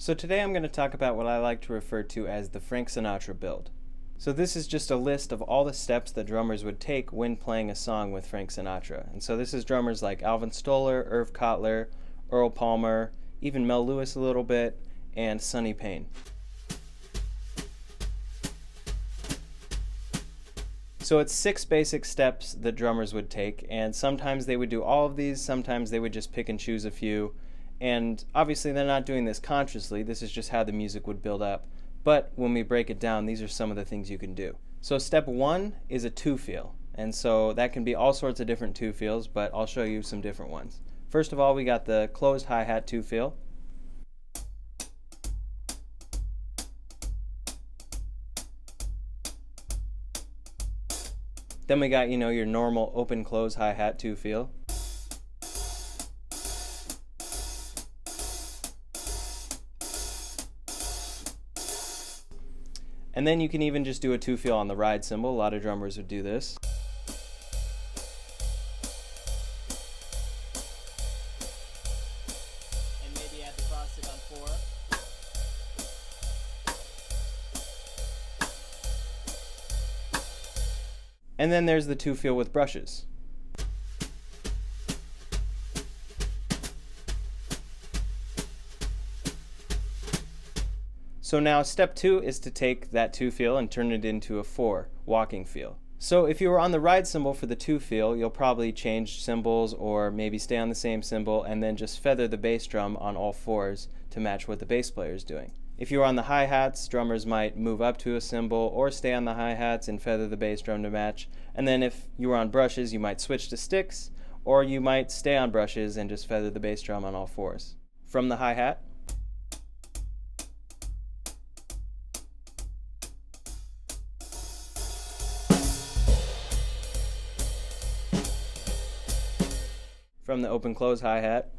So today I'm going to talk about what I like to refer to as the Frank Sinatra build. So this is just a list of all the steps that drummers would take when playing a song with Frank Sinatra. And so this is drummers like Alvin Stoller, Irv Cottler, Earl Palmer, even Mel Lewis a little bit, and Sonny Payne. So it's 6 basic steps that drummers would take, and sometimes they would do all of these, sometimes they would just pick and choose a few. And obviously they're not doing this consciously, this is just how the music would build up. But when we break it down, these are some of the things you can do. So step 1 is a 2-feel. And so that can be all sorts of different 2-feels, but I'll show you some different ones. First of all, we got the closed hi-hat 2-feel. Then we got, your normal open-close hi-hat 2-feel. And then you can even just do a 2-feel on the ride cymbal. A lot of drummers would do this. And maybe add the cross stick on 4. And then there's the 2-feel with brushes. So now step 2 is to take that 2-feel and turn it into a 4 walking feel. So if you were on the ride cymbal for the 2-feel, you'll probably change cymbals or maybe stay on the same cymbal and then just feather the bass drum on all 4s to match what the bass player is doing. If you were on the hi-hats, drummers might move up to a cymbal or stay on the hi-hats and feather the bass drum to match. And then if you were on brushes, you might switch to sticks, or you might stay on brushes and just feather the bass drum on all 4s. From the hi-hat, from the open-close hi-hat,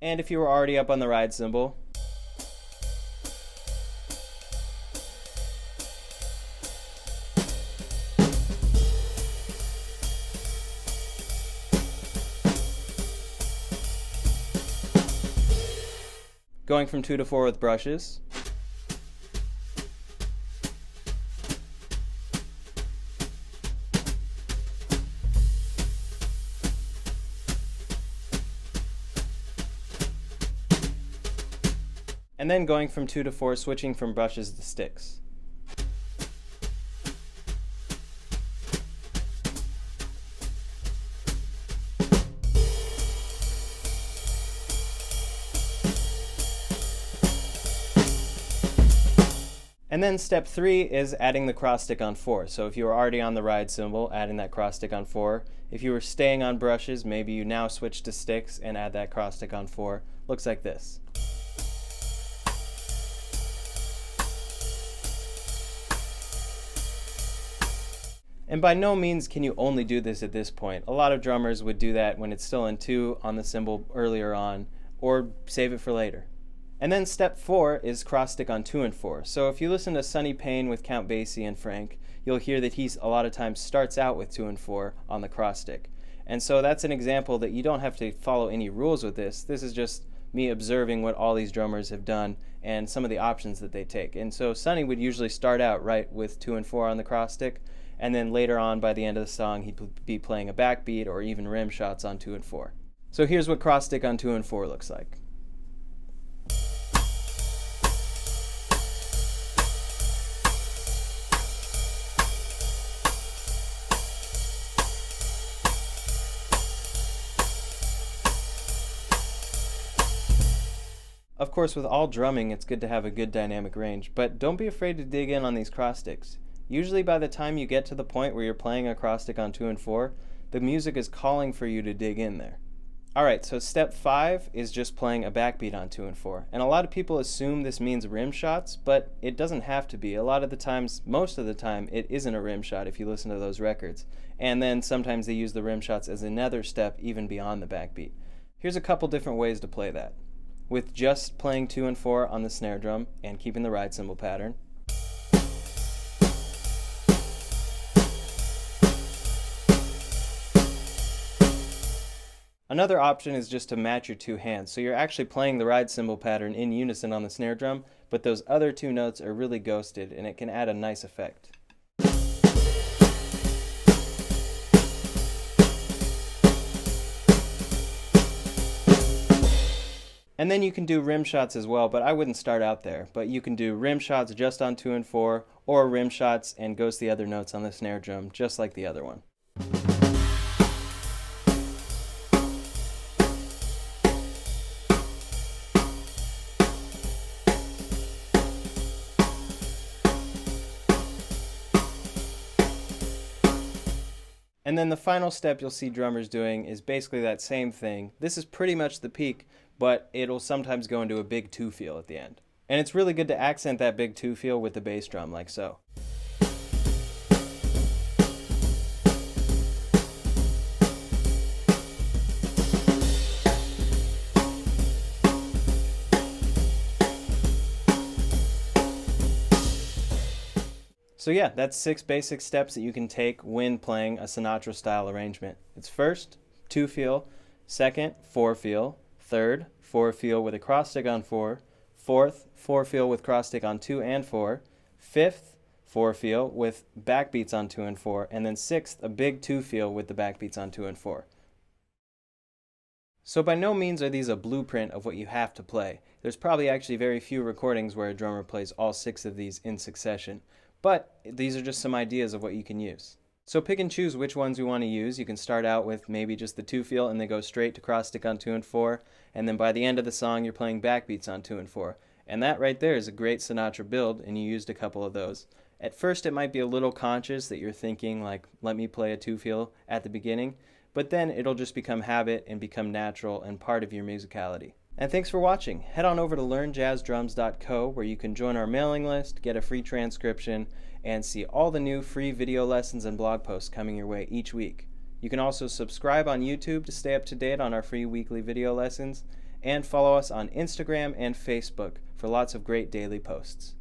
and if you were already up on the ride cymbal, going from 2 to 4 with brushes, and then going from 2 to 4, switching from brushes to sticks. And then step 3 is adding the cross stick on 4. So if you were already on the ride cymbal, adding that cross stick on 4. If you were staying on brushes, maybe you now switch to sticks and add that cross stick on 4. Looks like this. And by no means can you only do this at this point. A lot of drummers would do that when it's still in 2 on the cymbal earlier on, or save it for later. And then step 4 is cross stick on 2 and 4. So if you listen to Sonny Payne with Count Basie and Frank, you'll hear that he a lot of times starts out with 2 and 4 on the cross stick. And so that's an example that you don't have to follow any rules with this. This is just me observing what all these drummers have done and some of the options that they take. And so Sonny would usually start out right with 2 and 4 on the cross stick, and then later on by the end of the song he'd be playing a backbeat or even rim shots on 2 and 4. So here's what cross stick on 2 and 4 looks like. Of course, with all drumming, it's good to have a good dynamic range, but don't be afraid to dig in on these cross sticks. Usually by the time you get to the point where you're playing a cross stick on 2 and 4, the music is calling for you to dig in there. Alright, so step 5 is just playing a backbeat on 2 and 4. And a lot of people assume this means rim shots, but it doesn't have to be. A lot of the times, most of the time, it isn't a rim shot if you listen to those records. And then sometimes they use the rim shots as another step even beyond the backbeat. Here's a couple different ways to play that. With just playing 2 and 4 on the snare drum and keeping the ride cymbal pattern. Another option is just to match your two hands. So you're actually playing the ride cymbal pattern in unison on the snare drum, but those other two notes are really ghosted, and it can add a nice effect. And then you can do rim shots as well, but I wouldn't start out there. But you can do rim shots just on 2 and 4, or rim shots and ghost the other notes on the snare drum, just like the other one. And then the final step you'll see drummers doing is basically that same thing. This is pretty much the peak, but it'll sometimes go into a big 2 feel at the end. And it's really good to accent that big 2 feel with the bass drum, like so. So yeah, that's 6 basic steps that you can take when playing a Sinatra style arrangement. It's first, 2 feel, second, 4 feel, third, 4 feel with a cross stick on 4, fourth, 4 feel with cross stick on 2 and 4, fifth, 4 feel with backbeats on 2 and 4, and then sixth, a big 2 feel with the backbeats on 2 and 4. So by no means are these a blueprint of what you have to play. There's probably actually very few recordings where a drummer plays all 6 of these in succession. But these are just some ideas of what you can use. So pick and choose which ones you want to use. You can start out with maybe just the 2 feel and then go straight to cross stick on 2 and 4. And then by the end of the song, you're playing backbeats on 2 and 4. And that right there is a great Sinatra build, and you used a couple of those. At first, it might be a little conscious that you're thinking, like, let me play a 2 feel at the beginning. But then it'll just become habit and become natural and part of your musicality. And thanks for watching. Head on over to learnjazzdrums.co where you can join our mailing list, get a free transcription, and see all the new free video lessons and blog posts coming your way each week. You can also subscribe on YouTube to stay up to date on our free weekly video lessons, and follow us on Instagram and Facebook for lots of great daily posts.